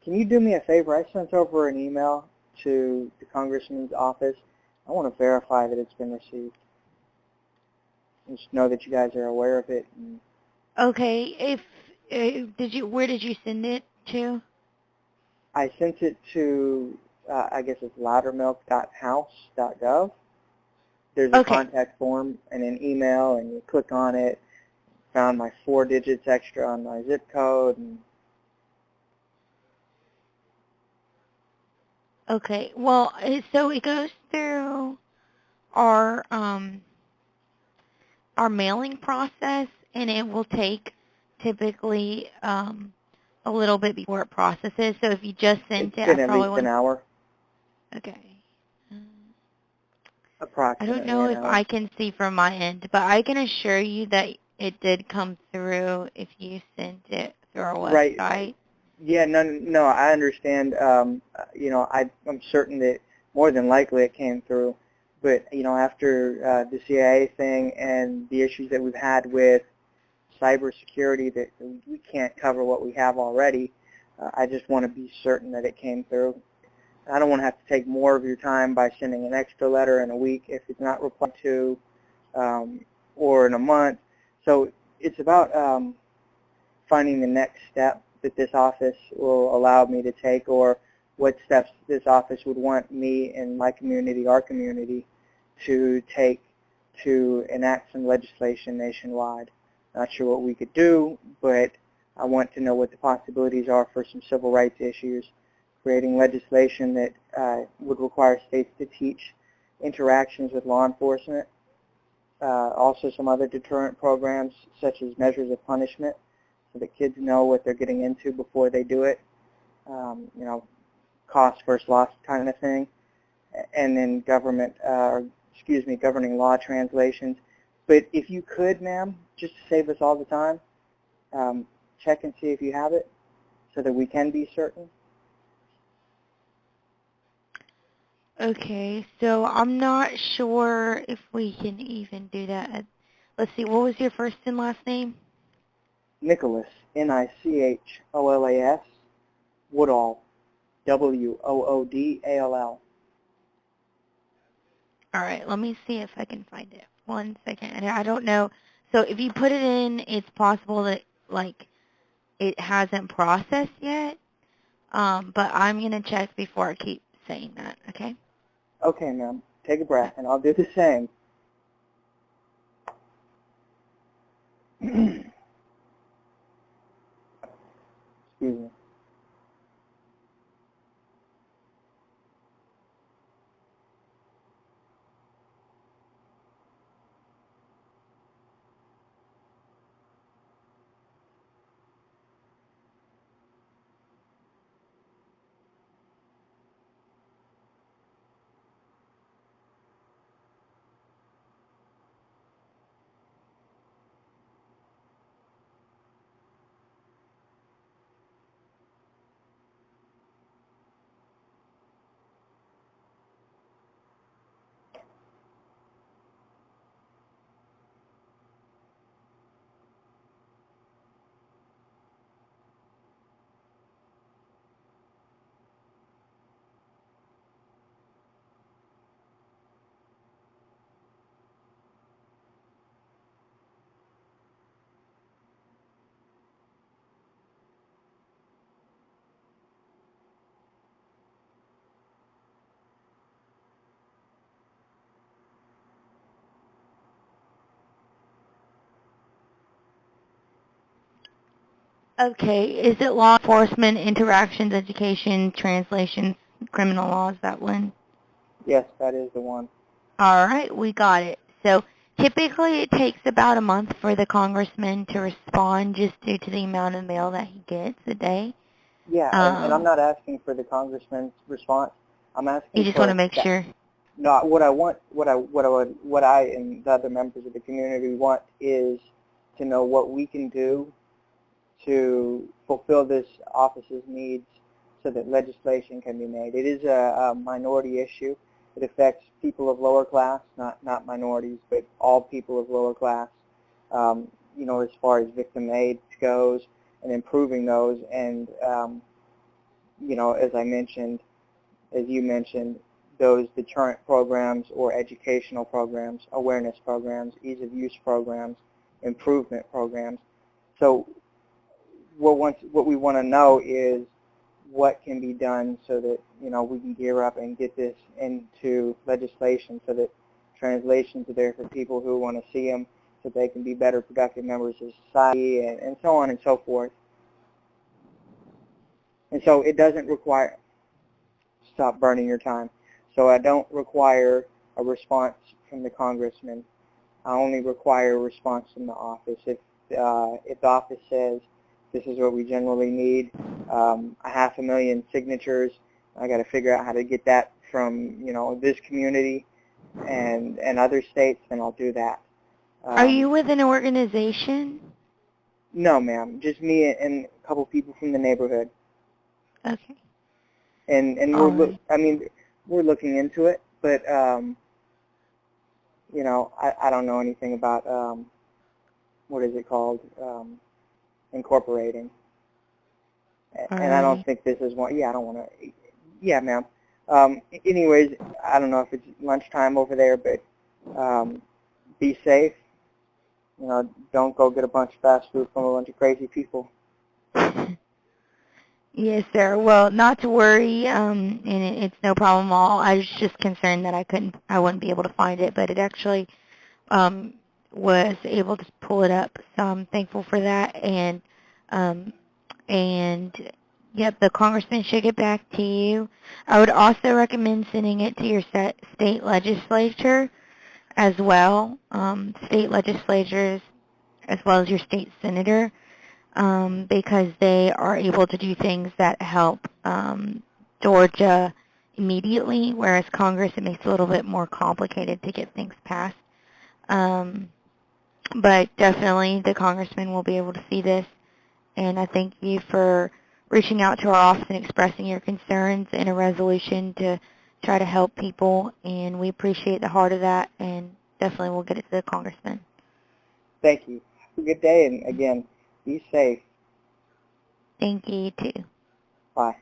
Can you do me a favor? I sent over an email to the Congressman's office. I want to verify that it's been received. Just know that you guys are aware of it. And Okay. Where did you send it to? I sent it to, I guess it's loudermilk.house.gov. There's a Okay. contact form and an email, and you click on it. Found my 4 digits extra on my zip code. And Okay. Well, so it goes through our our mailing process, and it will take typically a little bit before it processes. So if you just sent it's it, I been at probably least an wouldn't. hour, Okay. Um, I don't approximately know an if hour. I can see from my end, but I can assure you that it did come through if you sent it through our Right. website. Yeah, no, I understand. I'm certain that more than likely it came through. But, after the CIA thing and the issues that we've had with cybersecurity, that we can't cover what we have already, I just want to be certain that it came through. I don't want to have to take more of your time by sending an extra letter in a week if it's not replied to, or in a month. So it's about finding the next step that this office will allow me to take, or what steps this office would want me and my community, our community, to take to enact some legislation nationwide. Not sure what we could do, but I want to know what the possibilities are for some civil rights issues, creating legislation that would require states to teach interactions with law enforcement, also some other deterrent programs such as measures of punishment, so that kids know what they're getting into before they do it, cost versus loss kind of thing, and then governing law translations. But if you could, ma'am, just to save us all the time, check and see if you have it so that we can be certain. Okay, so I'm not sure if we can even do that. Let's see, what was your first and last name? Nicholas, Nicholas, Woodall, Woodall. All right, let me see if I can find it. 1 second. And I don't know. So if you put it in, it's possible that, like, it hasn't processed yet. But I'm going to check before I keep saying that, okay? Okay, ma'am. Take a breath, and I'll do the same. Excuse me. Okay, is it law enforcement, interactions, education, translations, criminal laws, that one? Yes, that is the one. All right, we got it. So typically it takes about a month for the congressman to respond just due to the amount of mail that he gets a day. Yeah, and I'm not asking for the congressman's response. I'm You asking just want to for make that. sure. No, what I and the other members of the community want is to know what we can do to fulfill this office's needs so that legislation can be made. It is a minority issue. It affects people of lower class, not minorities, but all people of lower class, as far as victim aid goes and improving those. And, as I mentioned, as you mentioned, those deterrent programs or educational programs, awareness programs, ease of use programs, improvement programs. So what we want to know is what can be done so that, we can gear up and get this into legislation so that translations are there for people who want to see them so they can be better productive members of society and so on and so forth. And so it doesn't require, stop burning your time. So I don't require a response from the congressman. I only require a response from the office. If the office says this is what we generally need, 500,000 signatures, I got to figure out how to get that from this community and other states, then I'll do that. Are you with an organization? No, ma'am. Just me and a couple people from the neighborhood. Okay. And we're looking into it, but I don't know anything about what is it called, incorporating. And I don't think this is one. Yeah, I don't want to. Yeah, ma'am. Anyways, I don't know if it's lunchtime over there, but be safe. Don't go get a bunch of fast food from a bunch of crazy people. Yes, sir. Well, not to worry, and it's no problem at all. I was just concerned that I wouldn't be able to find it, but it actually was able to pull it up. So I'm thankful for that, and yep, the congressman should get back to you. I would also recommend sending it to your state legislature as well, state legislatures as well as your state senator, because they are able to do things that help Georgia immediately, whereas Congress, it makes it a little bit more complicated to get things passed. But definitely the congressman will be able to see this, and I thank you for reaching out to our office and expressing your concerns in a resolution to try to help people, and we appreciate the heart of that, and definitely we'll get it to the congressman. Thank you. Have a good day, and again, be safe. Thank you, too. Bye.